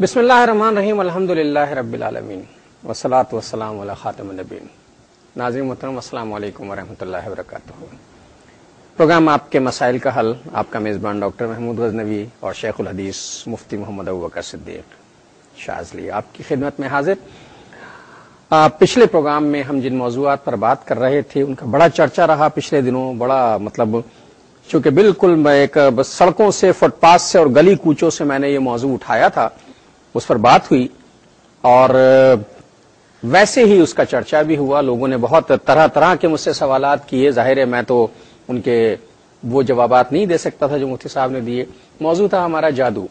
بسم اللہ الرحمن الرحیم، الحمدللہ رب العالمین والصلاۃ والسلام علی خاتم النبیین۔ ناظرین محترم، السلام علیکم ورحمۃ اللہ وبرکاتہ۔ پروگرام آپ کے مسائل کا حل، آپ کا میزبان ڈاکٹر محمود غزنوی اور شیخ الحدیث مفتی محمد ابوبکر صدیق شاذلی آپ کی خدمت میں حاضر۔ پچھلے پروگرام میں ہم جن موضوعات پر بات کر رہے تھے ان کا بڑا چرچا رہا پچھلے دنوں، بڑا چونکہ بالکل میں ایک بس سڑکوں سے، فٹ پاتھ سے اور گلی کوچوں سے میں نے یہ موضوع اٹھایا تھا، اس پر بات ہوئی اور ویسے ہی اس کا چرچا بھی ہوا۔ لوگوں نے بہت طرح طرح کے مجھ سے سوالات کیے، ظاہر ہے میں تو ان کے وہ جوابات نہیں دے سکتا تھا جو مفتی صاحب نے دیے۔ موضوع تھا ہمارا جادو،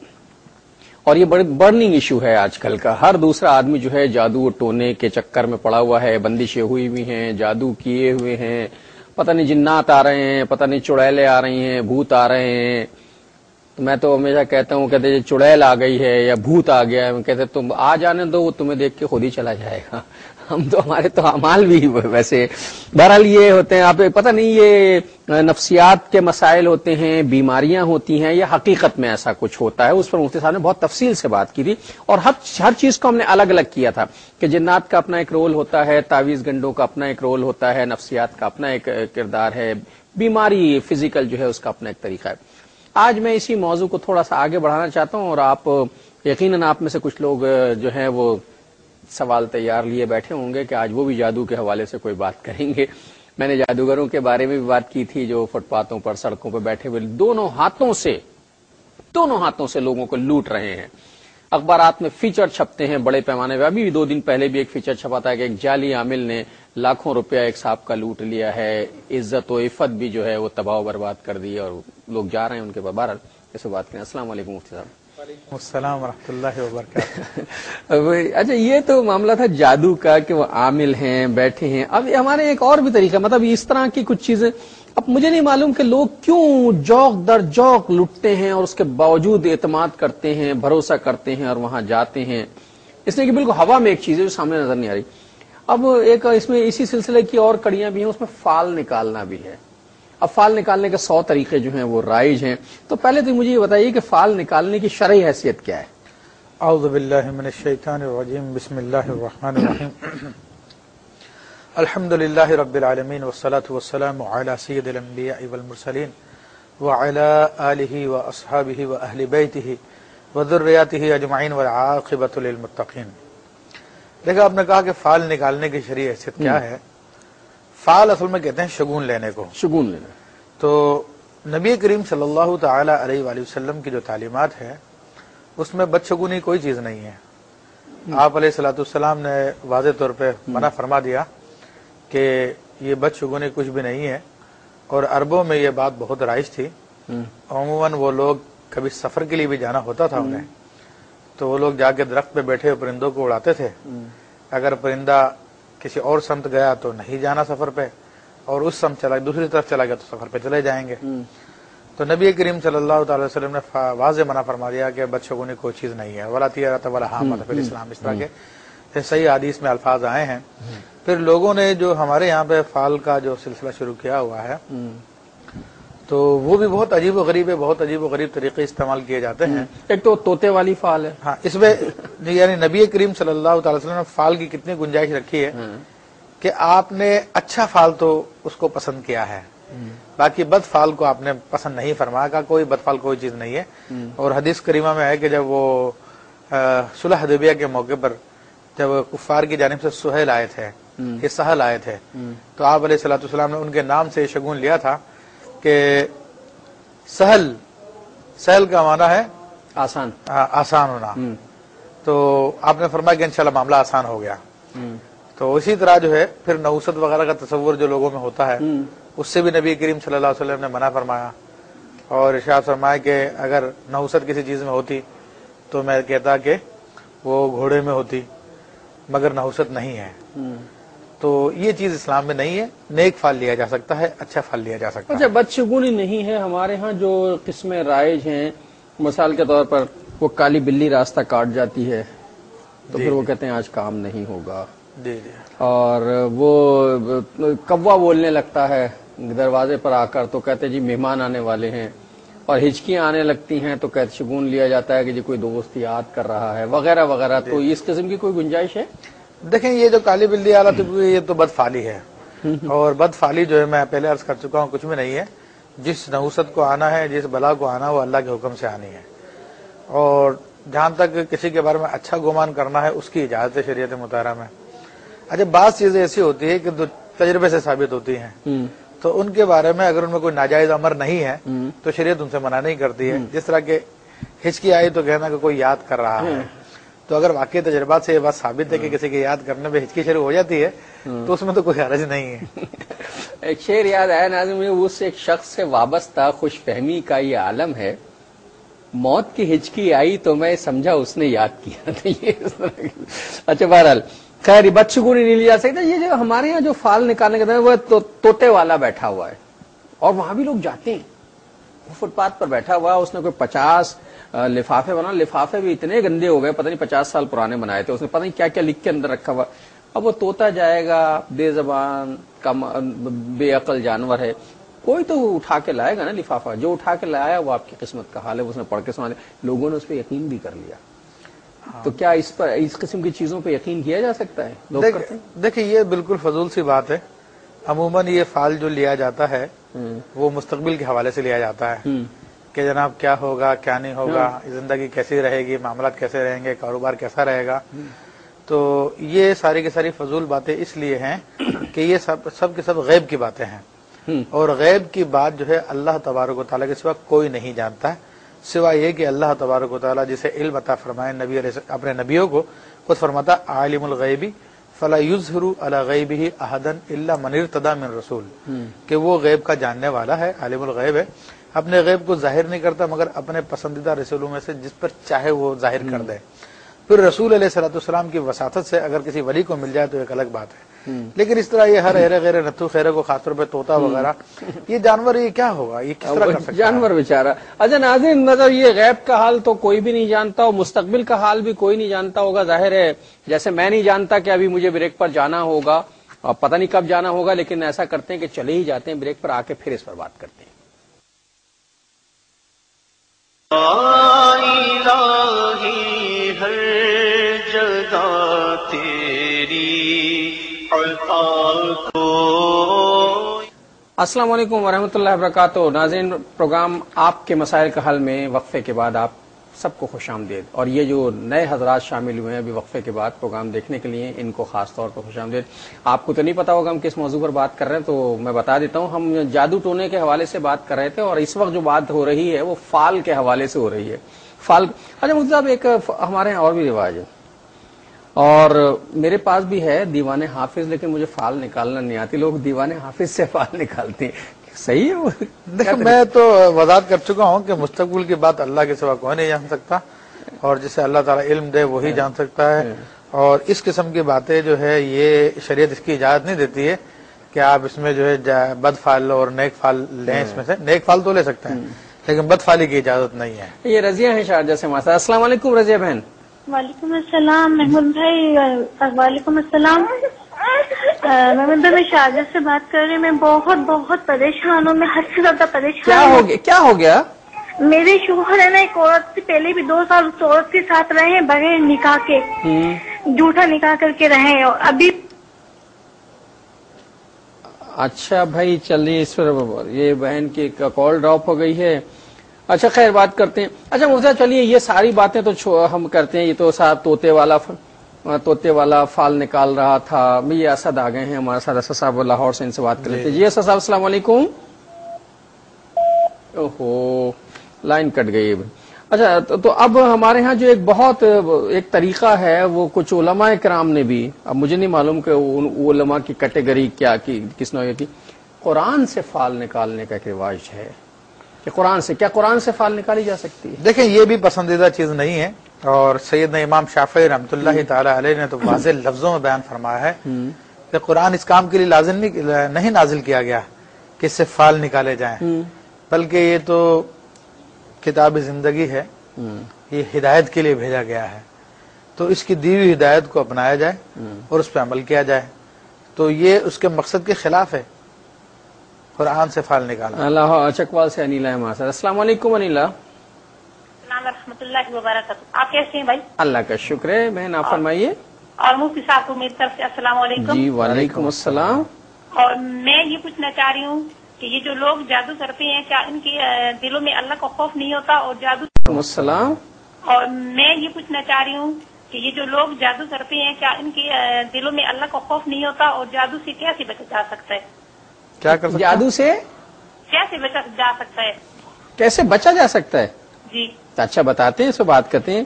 اور یہ بڑی برننگ ایشو ہے آج کل کا۔ ہر دوسرا آدمی جو ہے جادو ٹونے کے چکر میں پڑا ہوا ہے، بندشیں ہوئی ہوئی ہیں، جادو کیے ہوئے ہیں، پتہ نہیں جنات آ رہے ہیں، پتہ نہیں چڑیلیں آ رہی ہیں، بھوت آ رہے ہیں۔ تو میں تو ہمیشہ کہتا ہوں، کہتے چڑیل آ گئی ہے یا بھوت آ گیا ہے، کہتے تم آ جانے دو، وہ تمہیں دیکھ کے خود ہی چلا جائے گا۔ ہم تو ہمارے تو اعمال بھی ویسے بہرحال یہ ہوتے ہیں، آپ پتہ نہیں یہ نفسیات کے مسائل ہوتے ہیں، بیماریاں ہوتی ہیں یا حقیقت میں ایسا کچھ ہوتا ہے۔ اس پر مفتی صاحب نے بہت تفصیل سے بات کی تھی اور ہر چیز کو ہم نے الگ الگ کیا تھا کہ جنات کا اپنا ایک رول ہوتا ہے، تعویذ گنڈوں کا اپنا ایک رول ہوتا ہے، نفسیات کا اپنا ایک کردار ہے، بیماری فزیکل جو ہے اس کا اپنا ایک طریقہ ہے۔ آج میں اسی موضوع کو تھوڑا سا آگے بڑھانا چاہتا ہوں، اور آپ یقیناً آپ میں سے کچھ لوگ جو ہیں وہ سوال تیار لیے بیٹھے ہوں گے کہ آج وہ بھی جادو کے حوالے سے کوئی بات کریں گے۔ میں نے جادوگروں کے بارے میں بھی بات کی تھی جو فٹ پاتھوں پر، سڑکوں پر بیٹھے ہوئے دونوں ہاتھوں سے لوگوں کو لوٹ رہے ہیں۔ اخبارات میں فیچر چھپتے ہیں بڑے پیمانے پہ۔ ابھی 2 دن پہلے بھی ایک فیچر چھپا تھا کہ ایک جعلی عامل نے لاکھوں روپیہ ایک صاحب کا لوٹ لیا ہے، عزت و عفت بھی جو ہے وہ تباہ و برباد کر دی، اور لوگ جا رہے ہیں ان کے بعد۔ بہرحال اس بات کریں۔ السلام علیکم مفتی صاحب۔ وعلیکم السلام ورحمۃ اللہ وبرکاتہ۔ اچھا، یہ تو معاملہ تھا جادو کا کہ وہ عامل ہیں، بیٹھے ہیں۔ اب ہمارے ایک اور بھی طریقہ، مطلب اس طرح کی کچھ چیزیں، اب مجھے نہیں معلوم کہ لوگ کیوں جوق در جوق لٹتے ہیں اور اس کے باوجود اعتماد کرتے ہیں، بھروسہ کرتے ہیں اور وہاں جاتے ہیں، اس لیے کہ بالکل ہوا میں ایک چیز ہے جو سامنے نظر نہیں آ رہی۔ اب ایک اس میں اسی سلسلے کی اور کڑیاں بھی ہیں، اس میں فال نکالنا بھی ہے۔ اب فال نکالنے کے 100 طریقے جو ہیں وہ رائج ہیں، تو پہلے تو مجھے یہ بتائیے کہ فال نکالنے کی شرعی حیثیت کیا ہے؟ اعوذ باللہ من الشیطان الرجیم، بسم اللہ الرحمن الرحیم۔ الحمد للہ رب العالمین والصلاة والسلام علی سید الانبیاء والمرسلین وعلی آلہ واصحابہ واہل بیتہ وذریاتہ اجمعین والعاقبۃ للمتقین۔ دیکھا، آپ نے کہا کہ فال نکالنے کی شرعی حیثیت کیا ہے۔ فال اصل میں کہتے ہیں شگون لینے کو، شگون لینا۔ تو نبی کریم صلی اللہ تعالی علیہ وآلہ وسلم کی جو تعلیمات ہے اس میں بدشگونی کوئی چیز نہیں ہے۔ آپ علیہ الصلوۃ والسلام نے واضح طور پہ منع فرما دیا کہ یہ بدشگونی کچھ بھی نہیں ہے، اور عربوں میں یہ بات بہت رائج تھی۔ عموماً وہ لوگ کبھی سفر کے لیے بھی جانا ہوتا تھا انہیں، تو وہ لوگ جا کے درخت پہ بیٹھے ہوئے پرندوں کو اڑاتے تھے۔ اگر پرندہ کسی اور سمت گیا تو نہیں جانا سفر پہ، اور اس سمت چلا دوسری طرف چلا گیا تو سفر پہ چلے جائیں گے۔ تو نبی کریم صلی اللہ تعالی وسلم نے واضح منع فرما دیا کہ بدشگونی کوئی چیز نہیں ہے، ولا طیرۃ ولا حامۃ فی الاسلام، اس طرح کے صحیح حدیث میں الفاظ آئے ہیں۔ پھر لوگوں نے جو ہمارے یہاں پہ فال کا جو سلسلہ شروع کیا ہوا ہے، تو وہ بھی بہت عجیب و غریب ہے، بہت عجیب و غریب طریقے استعمال کیے جاتے ہیں۔ ایک تو طوطے والی فال ہے، ہاں، اس میں یعنی نبی کریم صلی اللہ تعالی وسلم نے فال کی کتنی گنجائش رکھی ہے کہ آپ نے اچھا فال تو اس کو پسند کیا ہے، باقی بد فال کو آپ نے پسند نہیں فرمایا، کہ کوئی بد فال کوئی چیز نہیں ہے۔ اور حدیث کریمہ میں ہے کہ جب وہ صلح حدیبیہ کے موقع پر جب کفار کی جانب سے سہیل آئے تھے، یہ سہل آئے تھے، تو آپ علیہ الصلوۃ والسلام نے ان کے نام سے شگون لیا تھا کہ سہل کا معنی ہے آسان ہونا۔ تو آپ نے فرمایا کہ انشاءاللہ معاملہ آسان ہو گیا۔ تو اسی طرح جو ہے پھر نحوست وغیرہ کا تصور جو لوگوں میں ہوتا ہے، اس سے بھی نبی کریم صلی اللہ علیہ وسلم نے منع فرمایا، اور ارشاد فرمایا کہ اگر نحوست کسی چیز میں ہوتی تو میں کہتا کہ وہ گھوڑے میں ہوتی، مگر نحوست نہیں ہے۔ تو یہ چیز اسلام میں نہیں ہے۔ نیک پھل لیا جا سکتا ہے، اچھا پھل لیا جا سکتا ہے۔ اچھا، بدشگونی نہیں ہے ہمارے ہاں جو قسمیں رائج ہیں، مثال کے طور پر وہ کالی بلی راستہ کاٹ جاتی ہے تو پھر وہ کہتے ہیں آج کام نہیں ہوگا، اور وہ کوا بولنے لگتا ہے دروازے پر آ کر تو کہتے جی مہمان آنے والے ہیں، اور ہچکیاں آنے لگتی ہیں تو قید شگون لیا جاتا ہے کہ جی کوئی دوست یاد کر رہا ہے وغیرہ وغیرہ، تو اس قسم کی کوئی گنجائش ہے؟ دیکھیں یہ جو کالی بلی حالت یہ تو بدفعالی ہے، اور بدفعالی جو ہے میں پہلے عرض کر چکا ہوں کچھ بھی نہیں ہے. جس نحوست کو آنا ہے، جس بلا کو آنا ہے، وہ اللہ کے حکم سے آنی ہے. اور جہاں تک کسی کے بارے میں اچھا گمان کرنا ہے اس کی اجازت ہے شریعت مطہرہ میں. اچھا بعض چیزیں ایسی ہوتی ہے کہ تجربے سے ثابت ہوتی ہیں، تو ان کے بارے میں اگر ان میں کوئی ناجائز امر نہیں ہے تو شریعت ان سے منع نہیں کرتی ہے. جس طرح کہ ہچکی آئی تو کہنا کہ کوئی یاد کر رہا ہے، تو اگر واقعی تجربات سے یہ بات ثابت ہے کہ کسی کے یاد کرنے پہ ہچکی شروع ہو جاتی ہے تو اس میں تو کوئی حرج نہیں ہے. ایک شعر یاد آیا ناظرین مجھے، اس ایک شخص سے وابستہ خوش فہمی کا یہ عالم ہے، موت کی ہچکی آئی تو میں سمجھا اس نے یاد کیا تھا. یہ اس طرح کی. اچھا بہرحال خیر بدشگونی نہیں لی جا سکتا. یہ جو ہمارے یہاں جو فال نکالنے کا وہ توتے والا بیٹھا ہوا ہے اور وہاں بھی لوگ جاتے ہیں، وہ فٹ پاتھ پر بیٹھا ہوا ہے، اس نے کوئی 50 لفافے بنا، لفافے بھی اتنے گندے ہو گئے، پتہ نہیں 50 سال پرانے بنائے تھے، اس نے پتہ نہیں کیا کیا لکھ کے اندر رکھا ہوا. اب وہ توتا جائے گا، بے زبان بے عقل جانور ہے، کوئی تو اٹھا کے لائے گا نا لفافہ. جو اٹھا کے لایا وہ آپ کی قسمت کا حال ہے، اس نے پڑھ کے سنا دیا، لوگوں نے اس پہ یقین بھی کر لیا. تو کیا اس قسم کی چیزوں پہ یقین کیا جا سکتا ہے؟ لوگ کرتے ہیں. دیکھیں یہ بالکل فضول سی بات ہے. عموماً یہ فال جو لیا جاتا ہے وہ مستقبل کے حوالے سے لیا جاتا ہے کہ جناب کیا ہوگا کیا نہیں ہوگا، زندگی کیسی رہے گی، معاملات کیسے رہیں گے، کاروبار کیسا رہے گا. تو یہ ساری کی ساری فضول باتیں اس لیے ہیں کہ یہ سب کے سب غیب کی باتیں ہیں، اور غیب کی بات جو ہے اللہ تبارک و تعالیٰ کے سوا کوئی نہیں جانتا ہے، سوائے یہ کہ اللہ تبارک و تعالیٰ جسے علم عطا فرمائے اپنے نبیوں کو خود فرماتا عالم الغیبی فلا یظہر علی غیبہ احدا الا من ارتضی من رسول، کہ وہ غیب کا جاننے والا ہے، عالم الغیب ہے، اپنے غیب کو ظاہر نہیں کرتا مگر اپنے پسندیدہ رسولوں میں سے جس پر چاہے وہ ظاہر کر دے. پھر رسول علیہ الصلوۃ والسلام کی وساطت سے اگر کسی ولی کو مل جائے تو ایک الگ بات ہے، لیکن اس طرح یہ ہر ہیرے غیر نتھو خیرے کو خاص طور پہ طوطا وغیرہ یہ جانور یہ کیا ہوگا، یہ کس طرح کر سکتا ہے جانور بیچارہ. اچھا ناظرین مطلب یہ غیب کا حال تو کوئی بھی نہیں جانتا اور مستقبل کا حال بھی کوئی نہیں جانتا ہوگا. ظاہر ہے جیسے میں نہیں جانتا کہ ابھی مجھے بریک پر جانا ہوگا اور پتہ نہیں کب جانا ہوگا، لیکن ایسا کرتے ہیں کہ چلے ہی جاتے ہیں بریک پر، آ کے پھر اس پر بات کرتے ہیں. ہر جگہ تیری عطا کو. السلام علیکم ورحمۃ اللہ وبرکاتہ. ناظرین پروگرام آپ کے مسائل کا حل میں وقفے کے بعد آپ سب کو خوش آمدید، اور یہ جو نئے حضرات شامل ہوئے ہیں ابھی وقفے کے بعد پروگرام دیکھنے کے لیے ان کو خاص طور پر خوش آمدید. آپ کو تو نہیں پتا ہوگا ہم کس موضوع پر بات کر رہے ہیں، تو میں بتا دیتا ہوں. ہم جادو ٹونے کے حوالے سے بات کر رہے تھے اور اس وقت جو بات ہو رہی ہے وہ فال کے حوالے سے ہو رہی ہے. فال اچھا مفتی صاحب ایک ہمارے یہاں اور بھی رواج ہے اور میرے پاس بھی ہے دیوان حافظ، لیکن مجھے فال نکالنا نہیں آتی. لوگ دیوان حافظ سے فال نکالتے ہیں، صحیح ہے وہ؟ دیکھیں میں تو وضاحت کر چکا ہوں کہ مستقبل کی بات اللہ کے سوا کوئی نہیں جان سکتا، اور جسے اللہ تعالیٰ علم دے وہی جان سکتا ہے. اور اس قسم کی باتیں جو ہے یہ شریعت اس کی اجازت نہیں دیتی ہے کہ آپ اس میں جو ہے بد فال اور نیک فال لیں. اس میں سے نیک فال تو لے سکتے ہیں لیکن بد فالی کی اجازت نہیں ہے. یہ رضیہ ہیں شارجہ سے ہمارے ساتھ. السلام علیکم رضیہ بہن. وعلیکم السلام محمود بھائی. وعلیکم السلام محمود بھائی، میں شارجہ سے بات کر رہی ہوں. میں بہت پریشان ہوں، میں حد سے زیادہ پریشان ہوں. کیا ہو گیا؟ میرے شوہر ہے نا ایک عورت سے پہلے بھی 2 سال اس عورت کے ساتھ رہے ہیں بغیر نکاح کے، جھوٹا نکاح کر کے رہے ہیں، اور ابھی. اچھا بھائی چلیے، اس پر یہ بہن کی کال ڈراپ ہو گئی ہے. اچھا خیر بات کرتے ہیں. اچھا مفتی چلیے یہ ساری باتیں تو ہم کرتے ہیں. یہ تو صاحب طوطے والا فال نکال رہا تھا. یہ اسد آ گئے ہیں ہمارے ساتھ، اسد صاحب لاہور سے، ان سے بات کر لیتے ہیں. جی اسد صاحب السلام علیکم. اوہو لائن کٹ گئی. اچھا تو اب ہمارے ہاں جو ایک طریقہ ہے وہ کچھ علماء کرام نے بھی، اب مجھے نہیں معلوم کہ علماء کی کیٹیگری کس نوع کی، قرآن سے فال نکالنے کا ایک رواج ہے کہ قرآن سے فال نکالی جا سکتی ہے؟ دیکھیں یہ بھی پسندیدہ چیز نہیں ہے، اور سیدنا امام شافعی رحمۃ اللہ تعالی علیہ نے تو واضح لفظوں میں بیان فرمایا ہے کہ قرآن اس کام کے لیے لازم نہیں نازل کیا گیا کہ اس سے فال نکالے جائیں، بلکہ یہ تو کتاب زندگی ہے، یہ ہدایت کے لیے بھیجا گیا ہے. تو اس کی دی ہوئی ہدایت کو اپنایا جائے اور اس پہ عمل کیا جائے. تو یہ اس کے مقصد کے خلاف ہے. قرآن سے پھل نکالا۔ اللہ چکوال سے انیلا ہے ہمارے ساتھ۔ السلام علیکم انیلا۔ السلام ورحمۃ اللہ وبرکاتہ۔ آپ کیسے ہیں بھائی؟ اللہ کا شکر ہے بہن، آپ فرمائیے۔ اور مفتی صاحب کو میری طرف سے السلام علیکم۔ جی وعلیکم السلام۔ اور میں یہ پوچھنا چاہ رہی ہوں کہ یہ جو لوگ جادو کرتے ہیں کیا ان کے دلوں میں اللہ کا خوف نہیں ہوتا؟ اور جادو وعلیکم السلام۔ اور میں یہ پوچھنا چاہ رہی ہوں کہ یہ جو لوگ جادو کرتے ہیں کیا ان کے دلوں میں اللہ کا خوف نہیں ہوتا؟ اور جادو سے کیسے بچا جا سکتا ہے؟ کیا کر سکتے جادو سے کیسے بچا جا سکتا ہے؟ کیسے بچا جا سکتا ہے؟ جی اچھا بتاتے ہیں، اس پہ بات کرتے ہیں۔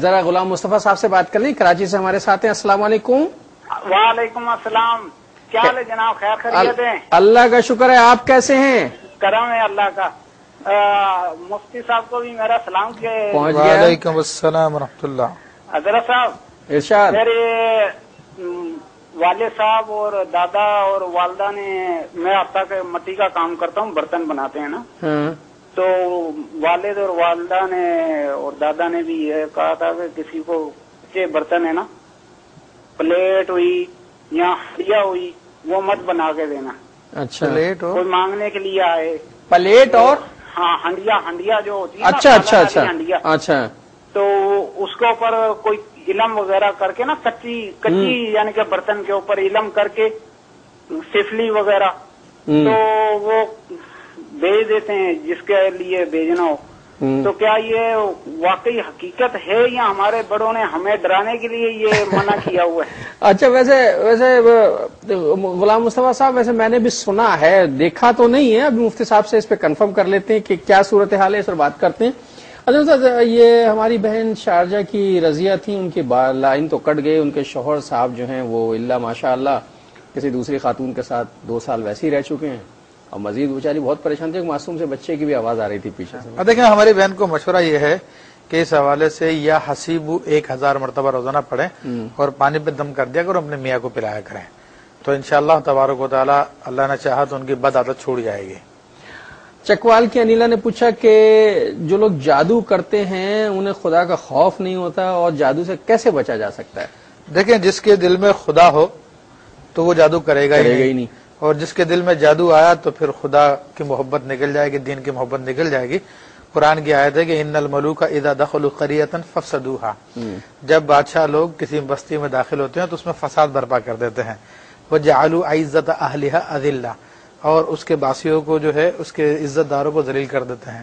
ذرا غلام مصطفیٰ صاحب سے بات کر لیں، کراچی سے ہمارے ساتھ ہیں۔ السلام علیکم۔ وعلیکم السلام، کیا حال ہے جناب؟ خیر خیریت ہے؟ اللہ کا شکر ہے، آپ کیسے ہیں؟ کرم ہے اللہ کا۔ مفتی صاحب کو بھی میرا سلام کہ پہنچ گیا۔ وعلیکم السلام ورحمۃ اللہ۔ حضرت صاحب، ارشاد۔ میرے والد صاحب اور دادا اور والدہ نے، میں اب تک مٹی کا کام کرتا ہوں، برتن بناتے ہیں نا، ہاں تو والد اور والدہ نے اور دادا نے بھی یہ کہا تھا کہ کسی کو یہ برتن ہے نا، پلیٹ ہوئی یا ہڈیا ہوئی، وہ مت بنا کے دینا۔ اچھا پلیٹ ہو کوئی مانگنے کے لیے آئے، پلیٹ اور ہاں ہنڈیا جو ہوتی ہے نا، اچھا اچھا کالا اچھا والی ہنڈیا، اچھا تو اس کے اوپر کوئی علم وغیرہ کر کے نا، کچی یعنی کہ برتن کے اوپر علم کر کے سفلی وغیرہ، تو وہ بھیج دیتے ہیں جس کے لیے بھیجنا ہو۔ تو کیا یہ واقعی حقیقت ہے یا ہمارے بڑوں نے ہمیں ڈرانے کے لیے یہ منع کیا ہوا ہے؟ اچھا ویسے غلام مصطفیٰ صاحب، ویسے میں نے بھی سنا ہے، دیکھا تو نہیں ہے، ابھی مفتی صاحب سے اس پہ کنفرم کر لیتے ہیں کہ کیا صورتحال ہے، اس پر بات کرتے ہیں۔ اچھا یہ ہماری بہن شارجہ کی رضیہ تھی، ان کی لائن تو کٹ گئی، ان کے شوہر صاحب جو ہیں وہ اللہ ماشاء اللہ کسی دوسری خاتون کے ساتھ 2 سال ویسے ہی رہ چکے ہیں، اور مزید بیچاری بہت پریشان تھی، ایک معصوم سے بچے کی بھی آواز آ رہی تھی پیچھے سے۔ دیکھیں، ہماری بہن کو مشورہ یہ ہے کہ اس حوالے سے یا حسیبو 1000 مرتبہ روزانہ پڑھیں اور پانی پہ دم کر دیا کرو، اپنے میاں کو پلایا کریں، تو انشاءاللہ تبارک و تعالی اللہ نے چاہا تو ان کی بد عادت چھوڑ جائے گی۔ چکوال کی انیلا نے پوچھا کہ جو لوگ جادو کرتے ہیں انہیں خدا کا خوف نہیں ہوتا، اور جادو سے کیسے بچا جا سکتا ہے؟ دیکھیں، جس کے دل میں خدا ہو تو وہ جادو کرے گا ہی نہیں، اور جس کے دل میں جادو آیا تو پھر خدا کی محبت نکل جائے گی، دین کی محبت نکل جائے گی۔ قرآن کی آیت ہے کہ ان الملوک اذا دخلوا قریۃ فافسدوها، جب بادشاہ لوگ کسی بستی میں داخل ہوتے ہیں تو اس میں فساد برپا کر دیتے ہیں، وجعلوا عزت اہلها اذلہ، اور اس کے باسیوں کو جو ہے اس کے عزت داروں کو ذلیل کر دیتے ہیں۔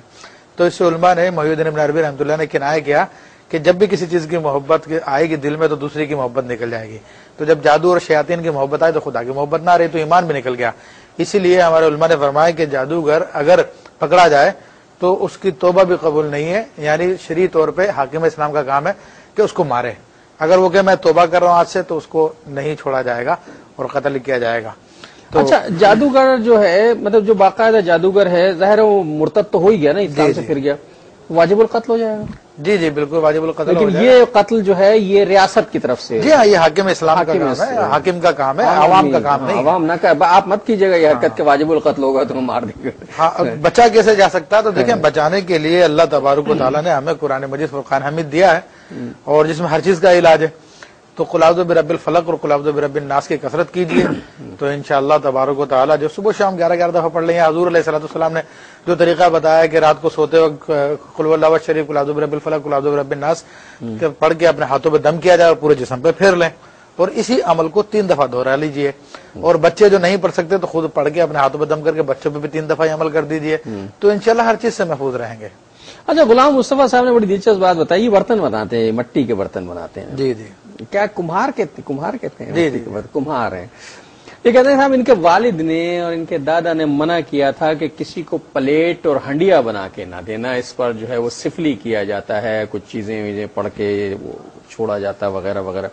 تو اس سے علماء نے، محی الدین ابن عربی رحمۃ اللہ نے کنایہ کیا کہ جب بھی کسی چیز کی محبت آئے گی دل میں تو دوسری کی محبت نکل جائے گی، تو جب جادو اور شیاطین کی محبت آئے تو خدا کی محبت نہ رہی تو ایمان بھی نکل گیا۔ اسی لیے ہمارے علماء نے فرمایا کہ جادوگر اگر پکڑا جائے تو اس کی توبہ بھی قبول نہیں ہے، یعنی شرعی طور پہ حاکم اسلام کا کام ہے کہ اس کو مارے، اگر وہ کہ میں توبہ کر رہا ہوں آج سے تو اس کو نہیں چھوڑا جائے گا اور قتل کیا جائے گا۔ تو اچھا جادوگر جو ہے، مطلب جو باقاعدہ جادوگر ہے، ظاہر ہے وہ مرتد تو ہو ہی گیا نا، اسلام سے پھر گیا، واجب القتل ہو جائے گا؟ جی جی بالکل واجب القتل ہو لیکن جائے گا۔ یہ قتل جو ہے یہ ریاست کی طرف سے، جی ہاں، یہ حاکم اسلام کا کام ہے، حاکم کا کام ہے، عوام کا کام نہیں۔ عوام نہ کہ آپ مت کیجیے گا یہ حرکت کہ واجب القتل ہوگا تو مار دیں گے۔ ہاں، بچا کیسے جا سکتا ہے؟ تو دیکھیں، بچانے کے لیے اللہ تبارک و تعالیٰ نے ہمیں قرآن مجید فرقان حمید دیا ہے، اور جس میں ہر چیز کا علاج ہے، تو قل اعوذ برب الفلق اور قل اعوذ برب الناس کی کثرت کیجیے، تو انشاءاللہ تبارک و تعالیٰ جو صبح شام 11 دفعہ پڑھ لیں، یا حضور علیہ الصلوۃ والسلام نے جو طریقہ بتایا کہ رات کو سوتے وقت قل هو اللہ شریف، قل اعوذ برب الفلق، قل اعوذ برب الناس پڑھ کے اپنے ہاتھوں پہ دم کیا جائے اور پورے جسم پہ پھیر لیں، اور اسی عمل کو 3 دفعہ دہرا لیجئے، اور بچے جو نہیں پڑھ سکتے تو خود پڑھ کے اپنے ہاتھوں پہ دم کر کے بچوں پہ بھی 3 دفعہ عمل کر دیجئے، تو انشاءاللہ ہر چیز سے محفوظ رہیں گے۔ اچھا غلام مصطفیٰ صاحب نے بڑی دلچسپ بات بتائی، یہ برتن بناتے ہیں، مٹی کے برتن بناتے ہیں، جی جی کیا کمہار کہتے ہیں؟ جی جی کمہار ہیں۔ یہ کہتے ہیں صاحب ان کے والد نے اور ان کے دادا نے منع کیا تھا کہ کسی کو پلیٹ اور ہنڈیا بنا کے نہ دینا، اس پر جو ہے وہ سفلی کیا جاتا ہے، کچھ چیزیں پڑھ کے وہ چھوڑا جاتا وغیرہ وغیرہ،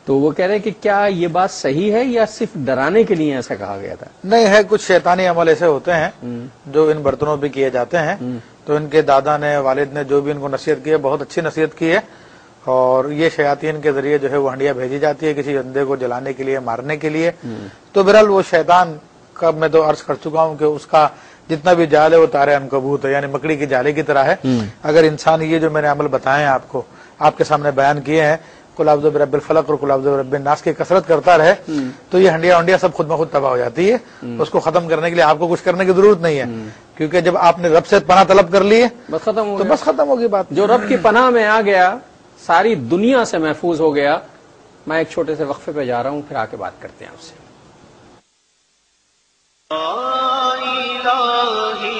تو وہ کہہ رہے ہیں کہ کیا یہ بات صحیح ہے یا صرف ڈرانے کے لیے ایسا کہا گیا تھا؟ نہیں ہے، کچھ شیطانی عمل ایسے ہوتے ہیں جو ان برتنوں پہ کیے جاتے ہیں، تو ان کے دادا نے، والد نے جو بھی ان کو نصیحت کی ہے، بہت اچھی نصیحت کی ہے، اور یہ شیاطین کے ذریعے جو ہے وہ ہنڈیا بھیجی جاتی ہے کسی بندے کو جلانے کے لیے، مارنے کے لیے، تو بہرحال وہ شیطان کا میں تو عرض کر چکا ہوں کہ اس کا جتنا بھی جال ہے وہ تارے عنکبوت ہے، یعنی مکڑی کی جالے کی طرح ہے۔ اگر انسان یہ جو میں نے عمل بتائے ہیں آپ کو، آپ کے سامنے بیان کیے ہیں، قل اعوذ برب الفلق اور قل اعوذ برب الناس کی کثرت کرتا رہے تو یہ ہنڈیا ونڈیا سب خود بخود تباہ ہو جاتی ہے. اس کو ختم کرنے کے لیے آپ کو کچھ کرنے کی ضرورت نہیں ہے، کیونکہ جب آپ نے رب سے پناہ طلب کر لی ہے بس ختم ہو تو گیا. بس ختم ہوگی بات. جو رب کی پناہ میں آ گیا ساری دنیا سے محفوظ ہو گیا. میں ایک چھوٹے سے وقفے پہ جا رہا ہوں، پھر آ کے بات کرتے ہیں آپ سے. الہی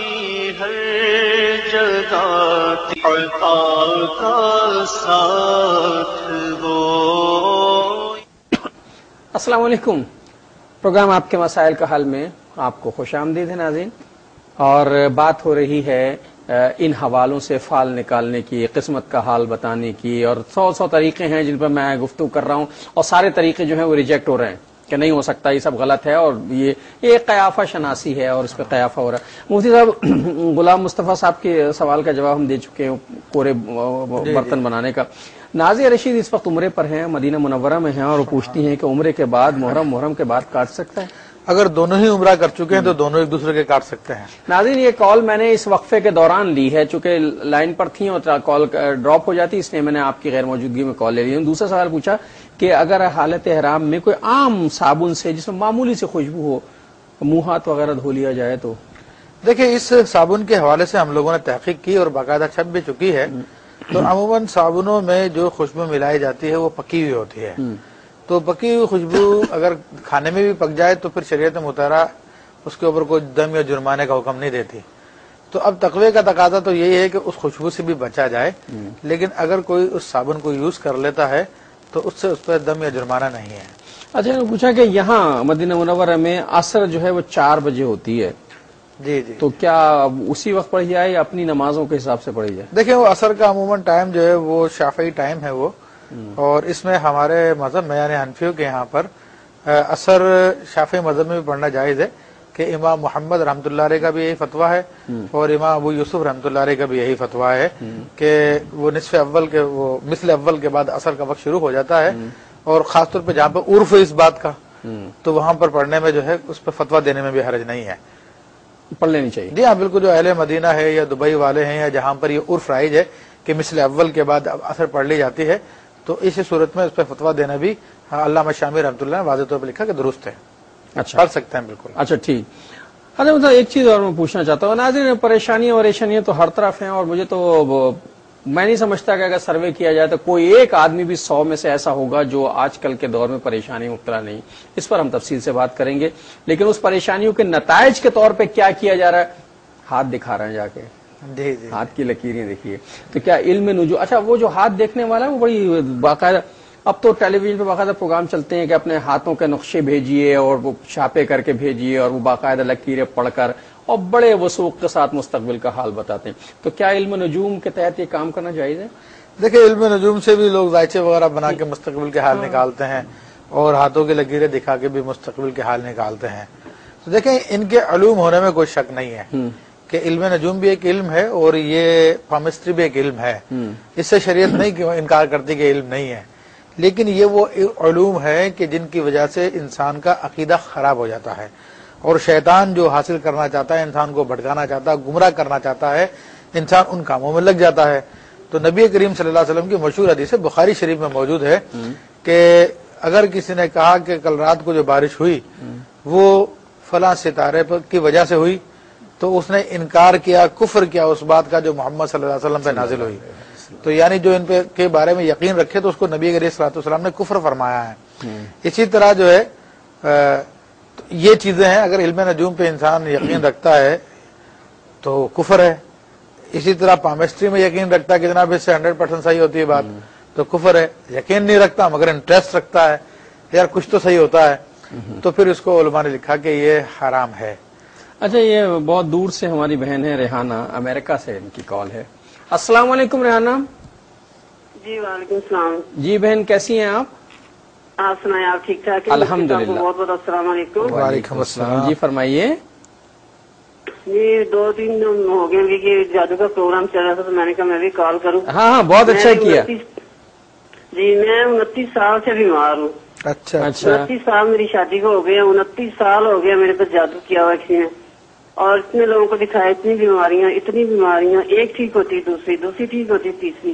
ہر جگہ عطا کا ساتھ ہو. السلام علیکم. پروگرام آپ کے مسائل کا حل میں آپ کو خوش آمدید ہے ناظرین. اور بات ہو رہی ہے ان حوالوں سے فال نکالنے کی، قسمت کا حال بتانے کی، اور 100 طریقے ہیں جن پر میں گفتگو کر رہا ہوں، اور سارے طریقے جو ہیں وہ ریجیکٹ ہو رہے ہیں کہ نہیں ہو سکتا، یہ سب غلط ہے، اور یہ ایک قیافہ شناسی ہے اور اس پہ قیافہ ہو رہا ہے. مفتی صاحب، غلام مصطفیٰ صاحب کے سوال کا جواب ہم دے چکے ہیں کورے برتن بنانے کا. نازیہ رشید اس وقت عمرے پر ہیں، مدینہ منورہ میں ہیں، اور وہ پوچھتی ہیں کہ عمرے کے بعد محرم کے بعد کاٹ سکتا ہے؟ اگر دونوں ہی عمرہ کر چکے ہیں تو دونوں ایک دوسرے کے کاٹ سکتے ہیں. ناظرین، یہ کال میں نے اس وقفے کے دوران لی ہے، چونکہ لائن پر تھیں اور کال ڈراپ ہو جاتی، اس لیے میں نے آپ کی غیر موجودگی میں کال لے لی. دوسرا سوال پوچھا کہ اگر حالت احرام میں کوئی عام صابن سے جس میں معمولی سی خوشبو ہو منہ ہاتھ وغیرہ دھو لیا جائے تو؟ دیکھیں، اس صابن کے حوالے سے ہم لوگوں نے تحقیق کی اور باقاعدہ چھپ بھی چکی ہے. تو عموماً صابنوں میں جو خوشبو ملائی جاتی ہے وہ پکی ہوئی ہوتی ہے. تو پکی ہوئی خوشبو اگر کھانے میں بھی پک جائے تو پھر شریعت مطہرہ اس کے اوپر کوئی دم یا جرمانے کا حکم نہیں دیتی. تو اب تقوی کا تقاضا تو یہی ہے کہ اس خوشبو سے بھی بچا جائے، لیکن اگر کوئی اس صابن کو یوز کر لیتا ہے تو اس سے اس پر دم یا جرمانہ نہیں ہے. اچھا، میں پوچھا کہ یہاں مدینہ منورہ میں عصر جو ہے وہ 4 بجے ہوتی ہے، جی جی. تو کیا اسی وقت پڑھی جائے یا اپنی نمازوں کے حساب سے پڑھی جائے؟ دیکھیں، وہ عصر کا عموماً ٹائم جو ہے وہ شافعی ٹائم ہے وہ، اور اس میں ہمارے مذہب میں یعنی حنفیوں کے یہاں پر عصر شافعی مذہب میں بھی پڑھنا جائز ہے کہ امام محمد رحمۃ اللہ علیہ کا بھی یہی فتویٰ ہے اور امام ابو یوسف رحمۃ اللہ علیہ کا بھی یہی فتویٰ ہے کہ وہ نصف اول کے وہ مثل اول کے بعد عصر کا وقت شروع ہو جاتا ہے، اور خاص طور پہ جہاں پہ عرف ہے اس بات کا تو وہاں پر پڑھنے میں جو ہے اس پہ فتویٰ دینے میں بھی حرج نہیں ہے. پڑھ لینی چاہیے. جی ہاں، بالکل. جو اہل مدینہ ہے یا دبئی والے ہیں یا جہاں پر یہ عرف رائج ہے کہ مثل اول کے بعد عصر پڑھ لی جاتی ہے، تو اسی صورت میں اس پہ فتویٰ دینا بھی علامہ شامی رحمۃ اللہ نے واضح طور پہ لکھا کہ درست ہے. اچھا، پڑھ سکتے ہیں بالکل. اچھا ٹھیک. اچھا، مطلب ایک چیز اور میں پوچھنا چاہتا ہوں ناظرین، پریشانیاں تو ہر طرف ہیں، اور مجھے تو میں نہیں سمجھتا کہ اگر سروے کیا جائے تو کوئی ایک آدمی بھی 100 میں سے ایسا ہوگا جو آج کل کے دور میں پریشانی مبتلا نہیں. اس پر ہم تفصیل سے بات کریں گے، لیکن اس پریشانیوں کے نتائج کے طور پہ کیا کیا جا رہا ہے. ہاتھ دکھا رہے ہیں جا کے، جی جی. ہاتھ کی لکیریں دیکھیے. تو کیا علم نجوم، اچھا وہ جو ہاتھ دیکھنے والا ہے وہ بڑی باقاعدہ، اب تو ٹیلی ویژن پہ باقاعدہ پروگرام چلتے ہیں کہ اپنے ہاتھوں کے نقشے بھیجیے اور وہ چھاپے کر کے بھیجیے، اور وہ باقاعدہ لکیریں پڑھ کر اور بڑے وثوق کے ساتھ مستقبل کا حال بتاتے ہیں. تو کیا علم نجوم کے تحت یہ کام کرنا جائز ہے؟ دیکھیں، علم نجوم سے بھی لوگ ذائچے وغیرہ بنا کے مستقبل کے حال نکالتے ہیں اور ہاتھوں کی لکیریں دکھا کے بھی مستقبل کے حال نکالتے ہیں. تو دیکھیں، ان کے علوم ہونے میں کوئی شک نہیں ہے کہ علم نجوم بھی ایک علم ہے اور یہ پامسٹری بھی ایک علم ہے. اس سے شریعت نہیں کہ انکار کرتی کہ علم نہیں ہے، لیکن یہ وہ علوم ہے کہ جن کی وجہ سے انسان کا عقیدہ خراب ہو جاتا ہے، اور شیطان جو حاصل کرنا چاہتا ہے، انسان کو بھٹکانا چاہتا ہے، گمراہ کرنا چاہتا ہے، انسان ان کاموں میں لگ جاتا ہے. تو نبی کریم صلی اللہ علیہ وسلم کی مشہور حدیث بخاری شریف میں موجود ہے کہ اگر کسی نے کہا کہ کل رات کو جو بارش ہوئی وہ فلاں ستارے کی وجہ سے ہوئی، تو اس نے انکار کیا، کفر کیا اس بات کا جو محمد صلی اللہ علیہ وسلم پہ نازل ہوئی. تو یعنی جو ان پہ کے بارے میں یقین رکھے تو اس کو نبی کریم صلی اللہ علیہ وسلم نے کفر فرمایا ہے. اسی طرح جو ہے یہ چیزیں ہیں، اگر علم نجوم پہ انسان یقین رکھتا ہے تو کفر ہے. اسی طرح پامسٹری میں یقین رکھتا ہے کہ جناب اس سے 100% صحیح ہوتی ہے بات تو کفر ہے. یقین نہیں رکھتا مگر انٹرسٹ رکھتا ہے یار کچھ تو صحیح ہوتا ہے تو پھر اس کو علماء نے لکھا کہ یہ حرام ہے. اچھا، یہ بہت دور سے ہماری بہن ہے ریحانہ، امریکہ سے ان کی کال ہے. السلام علیکم ریحانہ. جی وعلیکم السلام. جی بہن، کیسی ہیں آپ؟ آپ سنائیں، آپ ٹھیک ٹھاک ہیں؟ الحمدللہ. بہت بہت السلام علیکم. وعلیکم السلام. جی فرمائیے. یہ 2-3 دن ہو گئے کہ جادو کا پروگرام چل رہا تھا تو میں نے کہا میں بھی کال کروں. ہاں بہت اچھا کیا. جی میں 29 سال سے بیمار ہوں. اچھا 29 سال میری شادی کو ہو گئے، 29 سال ہو گیا میرے پاس جادو کیا ہوا کسی نے، اور اتنے لوگوں کو دکھایا، اتنی بیماریاں ایک ٹھیک ہوتی دوسری ٹھیک ہوتی تیسری.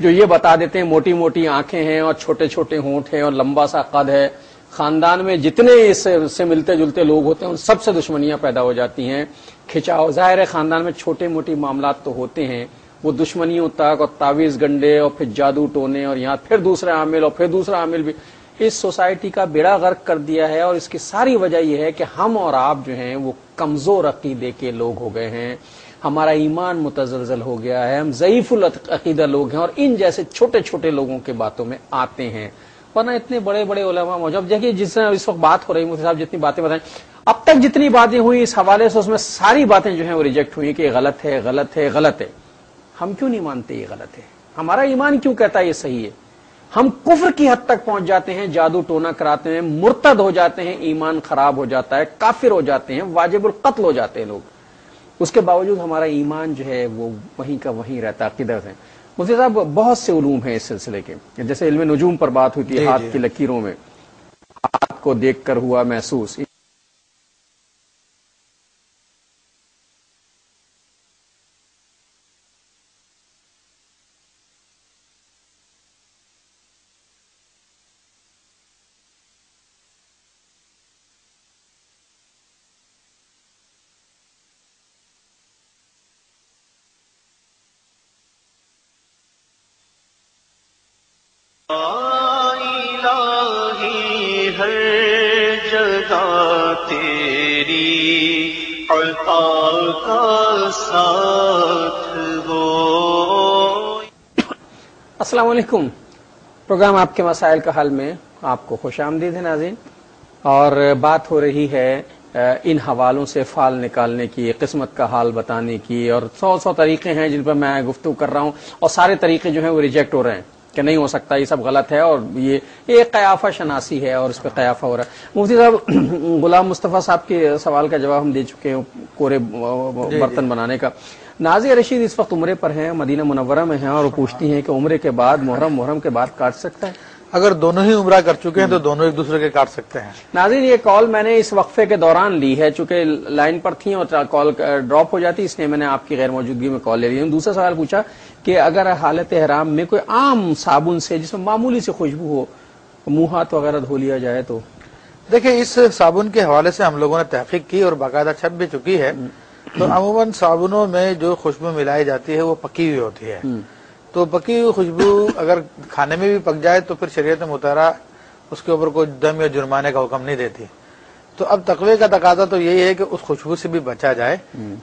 جو یہ بتا دیتے ہیں موٹی موٹی آنکھیں ہیں اور چھوٹے چھوٹے ہونٹ ہیں اور لمبا سا قد ہے، خاندان میں جتنے اس سے ملتے جلتے لوگ ہوتے ہیں ان سب سے دشمنیاں پیدا ہو جاتی ہیں، کھچاؤ، ظاہر ہے خاندان میں چھوٹے موٹی معاملات تو ہوتے ہیں، وہ دشمنیوں تک اور تعویذ گنڈے اور پھر جادو ٹونے اور یہاں پھر دوسرا عامل اور پھر دوسرا عامل بھی اس سوسائٹی کا بیڑا غرق کر دیا ہے۔ اور اس کی ساری وجہ یہ ہے کہ ہم اور آپ جو ہیں وہ کمزور عقیدے کے لوگ ہو گئے ہیں، ہمارا ایمان متزلزل ہو گیا ہے، ہم ضعیف العقیدہ لوگ ہیں اور ان جیسے چھوٹے چھوٹے لوگوں کے باتوں میں آتے ہیں، ورنہ اتنے بڑے بڑے علماء موجود۔ دیکھیے جس طرح اس وقت بات ہو رہی مفتی صاحب جتنی باتیں بتائیں، اب تک جتنی باتیں ہوئی اس حوالے سے اس میں ساری باتیں جو ہیں وہ ریجیکٹ ہوئی کہ یہ غلط ہے غلط ہے غلط ہے۔ ہم کیوں نہیں مانتے یہ غلط ہے؟ ہمارا ایمان کیوں کہتا ہے یہ صحیح ہے؟ ہم کفر کی حد تک پہنچ جاتے ہیں، جادو ٹونا کراتے ہیں، مرتد ہو جاتے ہیں، ایمان خراب ہو جاتا ہے، کافر ہو جاتے ہیں، واجب القتل ہو جاتے ہیں لوگ، اس کے باوجود ہمارا ایمان جو ہے وہ وہیں کا وہیں رہتا ہے، عقیدت ہے۔ مفتی صاحب بہت سے علوم ہیں اس سلسلے کے، جیسے علم نجوم پر بات ہوئی تھی، ہاتھ کی لکیروں میں، ہاتھ کو دیکھ کر ہوا محسوس، الہی ہر جگہ تیری عطا کا ساتھ ہو۔ السلام علیکم، پروگرام آپ کے مسائل کا حل میں آپ کو خوش آمدید ہے ناظرین، اور بات ہو رہی ہے ان حوالوں سے فال نکالنے کی، قسمت کا حال بتانے کی، اور سو طریقے ہیں جن پر میں گفتگو کر رہا ہوں، اور سارے طریقے جو ہیں وہ ریجیکٹ ہو رہے ہیں کہ نہیں ہو سکتا، یہ سب غلط ہے، اور یہ ایک قیافہ شناسی ہے اور اس پہ قیافہ ہو رہا ہے۔ مفتی صاحب غلام مصطفیٰ صاحب کے سوال کا جواب ہم دے چکے ہیں کورے برتن بنانے کا۔ نازیہ رشید اس وقت عمرے پر ہیں، مدینہ منورہ میں ہیں، اور وہ پوچھتی ہیں کہ عمرے کے بعد محرم کے بعد کاٹ سکتا ہے؟ اگر دونوں ہی عمرہ کر چکے ہیں تو دونوں ایک دوسرے کے کاٹ سکتے ہیں۔ ناظرین یہ کال میں نے اس وقفے کے دوران لی ہے، چونکہ لائن پر تھیں اور کال ڈراپ ہو جاتی، اس لیے میں نے آپ کی غیر موجودگی میں کال لے لی۔ دوسرا سوال پوچھا کہ اگر حالت احرام میں کوئی عام صابن سے جس میں معمولی سی خوشبو ہو منہ ہاتھ وغیرہ دھو لیا جائے تو؟ دیکھیں اس صابن کے حوالے سے ہم لوگوں نے تحقیق کی اور باقاعدہ چھپ بھی چکی ہے، تو عموماً صابنوں میں جو خوشبو ملائی جاتی ہے وہ پکی ہوئی ہوتی ہے، تو پکی ہوئی خوشبو اگر کھانے میں بھی پک جائے تو پھر شریعت مطہرہ اس کے اوپر کوئی دم یا جرمانے کا حکم نہیں دیتی۔ تو اب تقوی کا تقاضا تو یہی ہے کہ اس خوشبو سے بھی بچا جائے،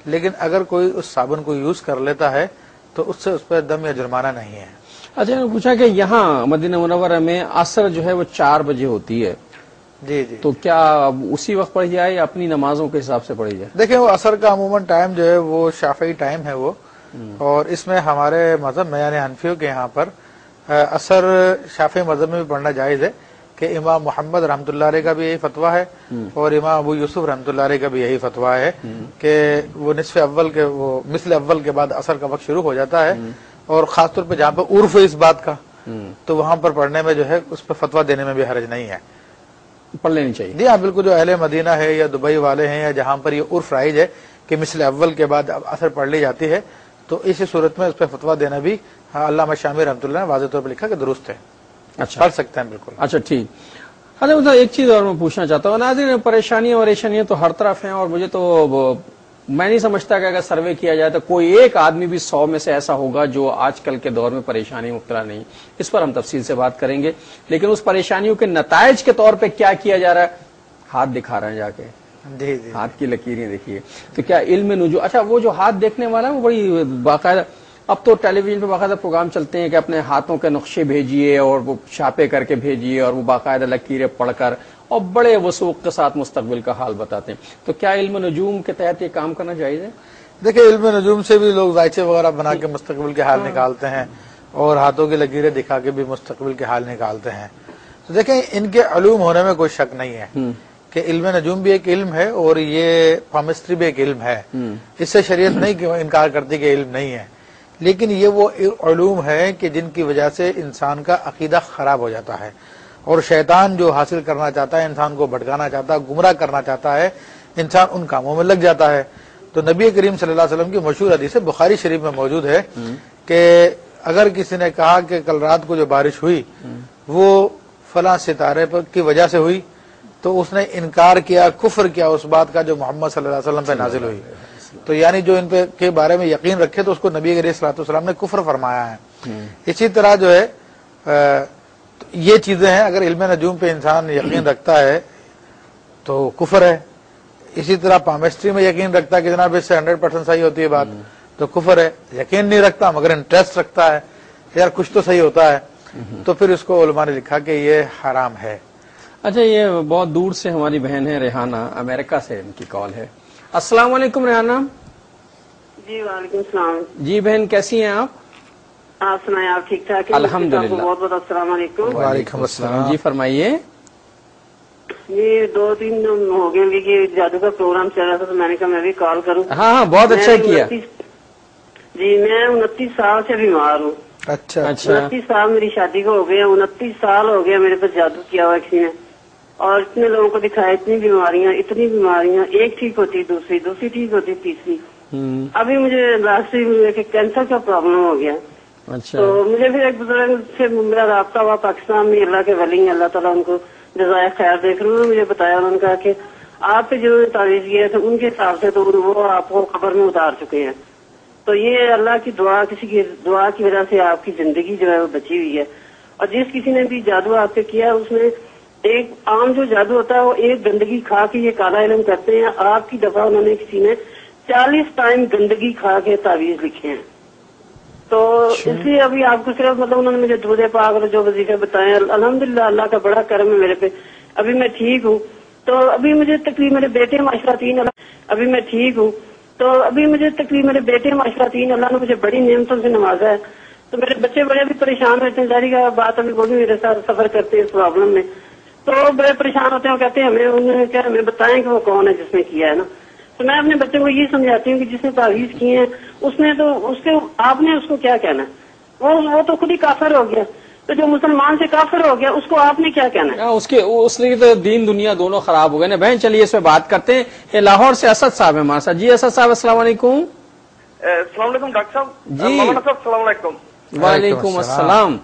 لیکن اگر کوئی اس صابن کو یوز کر لیتا ہے تو اس سے اس پہ دم یا جرمانہ نہیں ہے۔ اچھا میں نے پوچھا کہ یہاں مدینہ منورہ میں عصر جو ہے وہ 4 بجے ہوتی ہے، جی جی، تو کیا اسی وقت پڑھی جائے یا اپنی نمازوں کے حساب سے پڑھی جائے؟ دیکھیں وہ عصر کا عموماً ٹائم جو ہے وہ شافعی ٹائم ہے وہ، اور اس میں ہمارے مذہب میں یعنی حنفیوں کے یہاں پر عصر شافعی مذہب میں بھی پڑھنا جائز ہے، کہ امام محمد رحمۃ اللہ علیہ کا بھی یہی فتویٰ ہے اور امام ابو یوسف رحمۃ اللہ علیہ کا بھی یہی فتویٰ ہے کہ وہ نصف اول کے وہ مثل اول کے بعد عصر کا وقت شروع ہو جاتا ہے، اور خاص طور پہ جہاں پہ عرف ہے اس بات کا تو وہاں پر پڑھنے میں جو ہے اس پہ فتویٰ دینے میں بھی حرج نہیں ہے، پڑھ لینی چاہیے۔ جی ہاں بالکل، جو اہل مدینہ ہے یا دبئی والے ہیں یا جہاں پر یہ عرف رائج ہے کہ مثل اول کے بعد عصر پڑھ لی جاتی ہے، تو اسی صورت میں اس پہ فتویٰ دینا بھی علامہ شامی رحمۃ اللہ نے واضح طور پہ لکھا کہ درست ہے، اچھا پڑھ سکتے ہیں بالکل۔ اچھا ٹھیک۔ اچھا مطلب ایک چیز اور میں پوچھنا چاہتا ہوں، ناظرین پریشانیاں تو ہر طرف ہیں، اور مجھے تو میں نہیں سمجھتا کہ اگر سروے کیا جائے تو کوئی ایک آدمی بھی 100 میں سے ایسا ہوگا جو آج کل کے دور میں پریشانی مبتلا نہیں۔ اس پر ہم تفصیل سے بات کریں گے، لیکن اس پریشانیوں کے نتائج کے طور پہ کیا کیا جا رہا ہے، ہاتھ دکھا رہے ہیں جا کے، جی جی، ہاتھ کی لکیریں دیکھیے، تو کیا علم نجوم، اچھا وہ جو ہاتھ دیکھنے والا ہے وہ بڑی باقاعدہ، اب تو ٹیلی ویژن پہ باقاعدہ پروگرام چلتے ہیں کہ اپنے ہاتھوں کے نقشے بھیجیے اور وہ چھاپے کر کے بھیجیے اور وہ باقاعدہ لکیریں پڑھ کر اور بڑے وثوق کے ساتھ مستقبل کا حال بتاتے ہیں، تو کیا علم نجوم کے تحت یہ کام کرنا جائز ہے؟ دیکھیں علم نجوم سے بھی لوگ ذائچے وغیرہ بنا کے مستقبل کے حال نکالتے ہیں اور ہاتھوں کی لکیریں دکھا کے بھی مستقبل کے حال نکالتے ہیں، تو دیکھیں ان کے علوم ہونے میں کوئی شک نہیں ہے کہ علم نجوم بھی ایک علم ہے اور یہ پامسٹری بھی ایک علم ہے، اس سے شریعت نہیں انکار کرتی کہ علم نہیں ہے، لیکن یہ وہ علوم ہے کہ جن کی وجہ سے انسان کا عقیدہ خراب ہو جاتا ہے، اور شیطان جو حاصل کرنا چاہتا ہے، انسان کو بھٹکانا چاہتا ہے، گمراہ کرنا چاہتا ہے، انسان ان کاموں میں لگ جاتا ہے۔ تو نبی کریم صلی اللہ علیہ وسلم کی مشہور حدیث بخاری شریف میں موجود ہے کہ اگر کسی نے کہا کہ کل رات کو جو بارش ہوئی وہ فلاں ستارے پر کی وجہ سے ہوئی تو اس نے انکار کیا، کفر کیا اس بات کا جو محمد صلی اللہ علیہ وسلم پہ نازل ہوئی. تو یعنی جو ان پہ کے بارے میں یقین رکھے تو اس کو نبی علیہ الصلوۃ والسلام نے کفر فرمایا ہے. اسی طرح جو ہے یہ چیزیں ہیں، اگر علم نجوم پہ انسان یقین رکھتا ہے تو کفر ہے. اسی طرح پامسٹری میں یقین رکھتا ہے کہ جناب اس سے 100% صحیح ہوتی ہے بات تو کفر ہے. یقین نہیں رکھتا مگر انٹرسٹ رکھتا ہے یار کچھ تو صحیح ہوتا ہے تو پھر اس کو علماء نے لکھا کہ یہ حرام ہے. اچھا، یہ بہت دور سے ہماری بہن ہے ریحانہ، امریکہ سے ان کی کال ہے. السلام علیکم ریحانہ. جی وعلیکم السلام. جی بہن کیسی ہیں آپ سنائیں، آپ ٹھیک ٹھاک ہیں؟ الحمدللہ. بہت بہت السلام علیکم. وعلیکم السلام. جی فرمائیے. یہ 2-3 دن ہو گئے بھی کہ جادو کا پروگرام چل رہا تھا تو میں نے کہا میں بھی کال کروں. ہاں بہت اچھا کیا. جی میں 29 سال سے بیمار ہوں. اچھا 29 سال میری شادی کو ہو گئے، 29 سال ہو گیا میرے پاس جادو کیا ہوا کسی نے، اور اتنے لوگوں کو دکھایا، اتنی بیماریاں، ایک ٹھیک ہوتی دوسری ٹھیک ہوتی تیسری. ابھی مجھے لاسٹ کینسر کا پرابلم ہو گیا. اچھا. تو مجھے پھر ایک بزرگ سے میرا رابطہ ہوا پاکستان میں، اللہ کے ولی، اللہ تعالیٰ ان کو جزائے خیر دیکھ رہے. انہوں نے مجھے بتایا، انہوں نے کہا کہ آپ پہ جنہوں نے تعویذ کیا تھا ان کے حساب سے تو وہ آپ کو قبر میں اتار چکے ہیں. تو یہ اللہ کی دعا، کسی کی دعا کی وجہ سے آپ کی زندگی جو ہے وہ بچی ہوئی ہے. اور جس کسی نے بھی جادو آپ پہ کیا اس میں ایک عام جو جادو ہوتا ہے وہ ایک گندگی کھا کے یہ کالا علم کرتے ہیں. آپ کی دفعہ انہوں نے کسی نے 40 ٹائم گندگی کھا کے تعویذ لکھے ہیں. تو اس لیے ابھی آپ کو صرف مطلب انہوں نے مجھے درود پاک اور جو وظیفے بتائے، الحمدللہ اللہ کا بڑا کرم ہے میرے پہ. ابھی میں ٹھیک ہوں. تو ابھی مجھے تکلیف، میرے بیٹے ماشاءاللہ 3، ابھی میں ٹھیک ہوں. تو ابھی مجھے تکلیف، میرے بیٹے ماشاءاللہ 3، اللہ نے مجھے بڑی نعمتوں سے نوازا ہے. تو میرے بچے بڑے بھی پریشان رہتے ہیں. ظاہری کا بات ابھی بولوں میرے ساتھ سفر کرتے ہیں اس پرابلم میں، تو بڑے پریشان ہوتے ہیں. وہ کہتے ہیں ہمیں بتائیں کہ وہ کون ہے جس نے کیا ہے نا. تو میں اپنے بچوں کو یہ سمجھاتی ہوں کہ جس نے تعویذ کیے ہیں اس نے تو آپ نے اس کو کیا کہنا ہے، وہ تو خود ہی کافر ہو گیا. تو جو مسلمان سے کافر ہو گیا اس کو آپ نے کیا کہنا ہے؟ اس لیے تو دین دنیا دونوں خراب ہو گئے نا بہن. چلیے اس پہ بات کرتے ہیں. یہ لاہور سے اسد صاحب ہے ہمارے ساتھ. جی اسد صاحب السلام علیکم. السلام علیکم ڈاکٹر صاحب. جی مولانا صاحب السلام علیکم. وعلیکم السلام.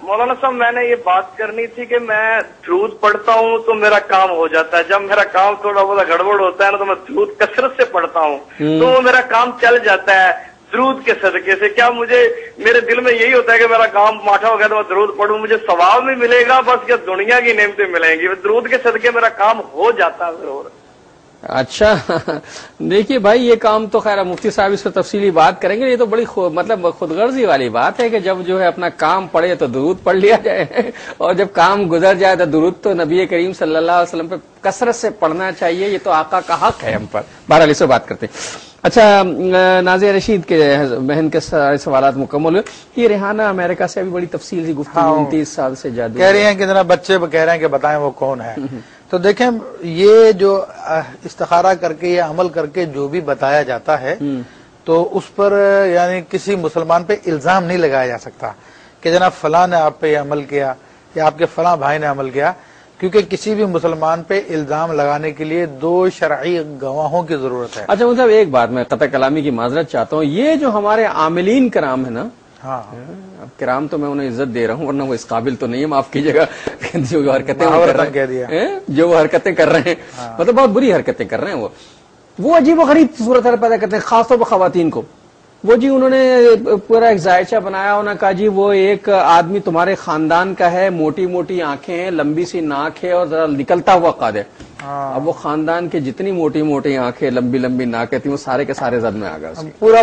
مولانا صاحب میں نے یہ بات کرنی تھی کہ میں درود پڑھتا ہوں تو میرا کام ہو جاتا ہے. جب میرا کام تھوڑا بہت گڑبڑ ہوتا ہے نا تو میں درود کثرت سے پڑھتا ہوں تو میرا کام چل جاتا ہے درود کے صدقے سے. کیا مجھے، میرے دل میں یہی ہوتا ہے کہ میرا کام ماٹھا ہو گیا تو میں درود پڑھوں، مجھے ثواب بھی ملے گا بس کیا دنیا کی نعمتیں ملیں گی؟ درود کے صدقے میرا کام ہو جاتا ہے ضرور. اچھا دیکھیے بھائی یہ کام تو خیر مفتی صاحب اس پہ تفصیلی بات کریں گے. یہ تو بڑی مطلب خود غرضی والی بات ہے کہ جب جو ہے اپنا کام پڑے تو درود پڑھ لیا جائے اور جب کام گزر جائے تو درود تو نبی کریم صلی اللہ علیہ وسلم پہ کثرت سے پڑھنا چاہیے. یہ تو آقا کا حق ہے ہم پر. بہرحال اس سے بات کرتے ہیں. اچھا نازیہ رشید کے بہن کے سارے سوالات مکمل ہوئے. یہ ریحانہ امریکہ سے ابھی بڑی تفصیل سے گفتگو 29 سال سے جادو کہہ رہی ہیں کہ ذرا بچے کہہ رہے ہیں کہ بتائیں وہ کون ہے. تو دیکھیں یہ جو استخارہ کر کے یا عمل کر کے جو بھی بتایا جاتا ہے تو اس پر یعنی کسی مسلمان پہ الزام نہیں لگایا جا سکتا کہ جناب فلاں نے آپ پہ یہ عمل کیا یا آپ کے فلاں بھائی نے عمل کیا، کیونکہ کسی بھی مسلمان پہ الزام لگانے کے لیے 2 شرعی گواہوں کی ضرورت ہے. اچھا مطلب ایک بات میں قطع کلامی کی معذرت چاہتا ہوں. یہ جو ہمارے عاملین کرام ہے نا، ہاں اب کرام تو میں انہیں عزت دے رہا ہوں ورنہ وہ اس قابل تو نہیں ہے، معاف کیجیے گا، جو حرکتیں وہ حرکتیں کر رہے ہیں مطلب بہت بری حرکتیں کر رہے ہیں. وہ عجیب و غریب صورت حال پیدا کرتے ہیں خاص طور پر خواتین کو. وہ جی انہوں نے پورا ایک ذائچہ بنایا، انہوں نے کہا جی وہ ایک آدمی تمہارے خاندان کا ہے، موٹی موٹی آنکھیں ہیں، لمبی سی ناک ہے اور ذرا نکلتا ہوا قد ہے. اب وہ خاندان کے جتنی موٹی موٹی آنکھیں، لمبی لمبی ناکیں تھیں وہ سارے کے سارے زد میں آ گئے. پورا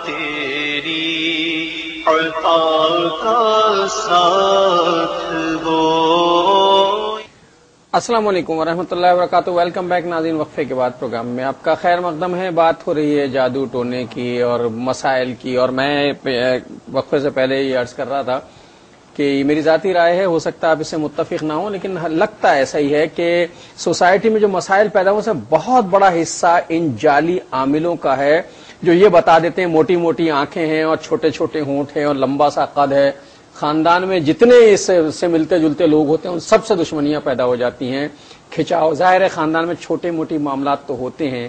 تیری عطا کا ساتھ وہ. السلام علیکم ورحمۃ اللہ وبرکاتہ. ویلکم بیک ناظرین. وقفے کے بعد پروگرام میں آپ کا خیر مقدم ہے. بات ہو رہی ہے جادو ٹونے کی اور مسائل کی، اور میں وقفے سے پہلے یہ عرض کر رہا تھا کہ یہ میری ذاتی رائے ہے، ہو سکتا ہے آپ اس سے متفق نہ ہوں، لیکن لگتا ایسا ہی ہے کہ سوسائٹی میں جو مسائل پیدا ہونے سے بہت بڑا حصہ ان جعلی عاملوں کا ہے جو یہ بتا دیتے ہیں موٹی موٹی آنکھیں ہیں اور چھوٹے چھوٹے ہونٹ ہیں اور لمبا سا قد ہے. خاندان میں جتنے اس سے ملتے جلتے لوگ ہوتے ہیں ان سب سے دشمنیاں پیدا ہو جاتی ہیں، کھچاؤ. ظاہر ہے خاندان میں چھوٹے موٹی معاملات تو ہوتے ہیں،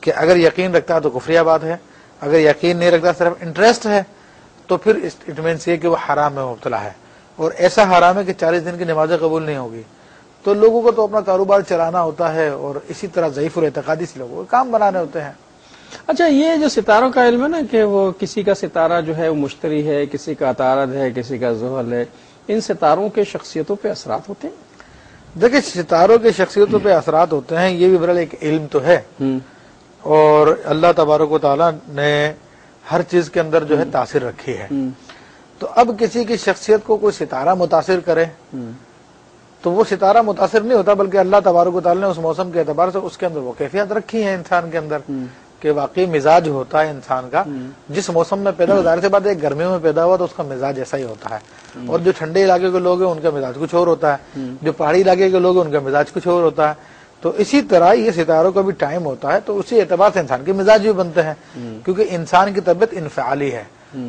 کہ اگر یقین رکھتا ہے تو کفریہ بات ہے، اگر یقین نہیں رکھتا صرف انٹرسٹ ہے تو پھر اٹ مینس یہ کہ وہ حرام میں مبتلا ہے، اور ایسا حرام ہے کہ 40 دن کی نمازیں قبول نہیں ہوگی۔ تو لوگوں کو تو اپنا کاروبار چلانا ہوتا ہے، اور اسی طرح ضعیف الاعتقادی سے لوگوں کو کام بنانے ہوتے ہیں۔ اچھا، یہ جو ستاروں کا علم ہے نا کہ وہ کسی کا ستارہ جو ہے وہ مشتری ہے، کسی کا عطارد ہے، کسی کا زحل ہے، ان ستاروں کے شخصیتوں پہ اثرات ہوتے ہیں؟ دیکھیں، ستاروں کے شخصیتوں پہ اثرات ہوتے ہیں، یہ بھی بہرحال ایک علم تو ہے، اور اللہ تبارک و تعالیٰ نے ہر چیز کے اندر جو ہے تاثیر رکھی ہے۔ تو اب کسی کی شخصیت کو کوئی ستارہ متاثر کرے تو وہ ستارہ متاثر نہیں ہوتا، بلکہ اللہ تبارک و تعالیٰ نے اس موسم کے اعتبار سے اس کے اندر وہ کیفیت رکھی ہے انسان کے اندر، کہ واقعی مزاج ہوتا ہے انسان کا جس موسم میں پیدا ہوا، ظاہر سی بات ہے گرمیوں میں پیدا ہوا تو اس کا مزاج ایسا ہی ہوتا ہے، اور جو ٹھنڈے علاقے کے لوگ ہیں ان کا مزاج کچھ اور ہوتا ہے، جو پہاڑی علاقے کے لوگ ہیں ان کا مزاج کچھ اور ہوتا ہے۔ تو اسی طرح یہ ستاروں کا بھی ٹائم ہوتا ہے، تو اسی اعتبار سے انسان کے مزاج بھی بنتے ہیں، کیونکہ انسان کی طبیعت انفعالی ہے،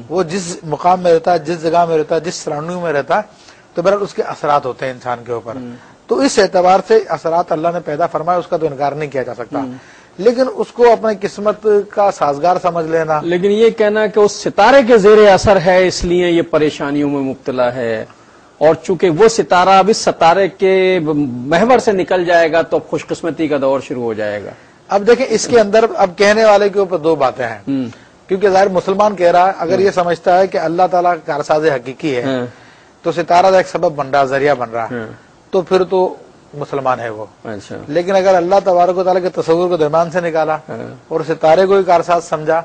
وہ جس مقام میں رہتا ہے، جس جگہ میں رہتا ہے، جس سراؤنڈنگ میں رہتا ہے، تو بہرحال اس کے اثرات ہوتے ہیں انسان کے اوپر۔ تو اس اعتبار سے اثرات اللہ نے پیدا فرمایا، اس کا تو انکار نہیں کیا جا سکتا، لیکن اس کو اپنی قسمت کا سازگار سمجھ لینا۔ لیکن یہ کہنا کہ اس ستارے کے زیر اثر ہے اس لیے یہ پریشانیوں میں مبتلا ہے، اور چونکہ وہ ستارہ اب اس ستارے کے محور سے نکل جائے گا تو اب خوش قسمتی کا دور شروع ہو جائے گا۔ اب دیکھیں، اس کے اندر اب کہنے والے کے اوپر دو باتیں ہیں، کیونکہ ظاہر مسلمان کہہ رہا ہے اگر یہ سمجھتا ہے کہ اللہ تعالیٰ کا کارساز حقیقی ہے تو ستارہ ایک سبب بن رہا، ذریعہ بن رہا، تو پھر تو مسلمان ہے وہ۔ اچھا، لیکن اگر اللہ تبارک و تعالیٰ کے تصور کو درمیان سے نکالا اور ستارے کو ہی کارساز سمجھا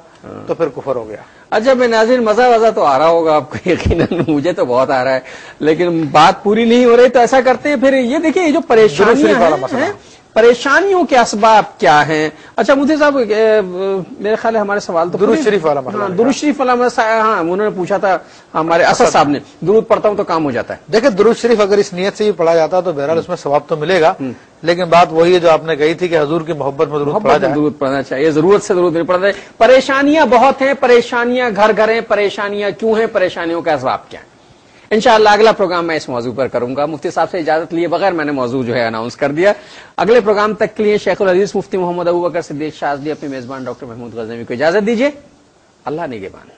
تو پھر کفر ہو گیا۔ اچھا میں ناظرین، مزہ تو آ رہا ہوگا آپ کو، یقیناً مجھے تو بہت آ رہا ہے، لیکن بات پوری نہیں ہو رہی، تو ایسا کرتے ہیں پھر یہ دیکھیے یہ جو پریشانیاں ہیں، پریشانیوں کے اسباب کیا ہیں؟ اچھا مفتی صاحب، میرے خیال ہے ہمارے سوال تو درود شریف والا مسئلہ، درود شریف والا مسئلہ، ہاں انہوں نے پوچھا تھا ہمارے اسد صاحب نے، درود پڑھتا ہوں تو کام ہو جاتا ہے۔ دیکھیں، درود شریف اگر اس نیت سے ہی پڑھا جاتا تو بہرحال اس میں ثواب تو ملے گا، لیکن بات وہی ہے جو آپ نے کہی تھی کہ حضور کی محبت میں درود پڑھا جائے، درود پڑھنا چاہیے، ضرورت سے درود نہیں پڑھنا چاہیے۔ پریشانیاں بہت ہیں، پریشانیاں گھر گھر ہیں، پریشانیاں کیوں ہیں، پریشانیوں کا اسباب کیا ہے؟ انشاءاللہ اگلا پروگرام میں اس موضوع پر کروں گا۔ مفتی صاحب سے اجازت لیے بغیر میں نے موضوع جو ہے اناؤنس کر دیا۔ اگلے پروگرام تک کے لیے شیخ العزیز مفتی محمد ابوبکر صدیق شاذلی اپنے میزبان ڈاکٹر محمود غزنوی کو اجازت دیجیے۔ اللہ نگہبان۔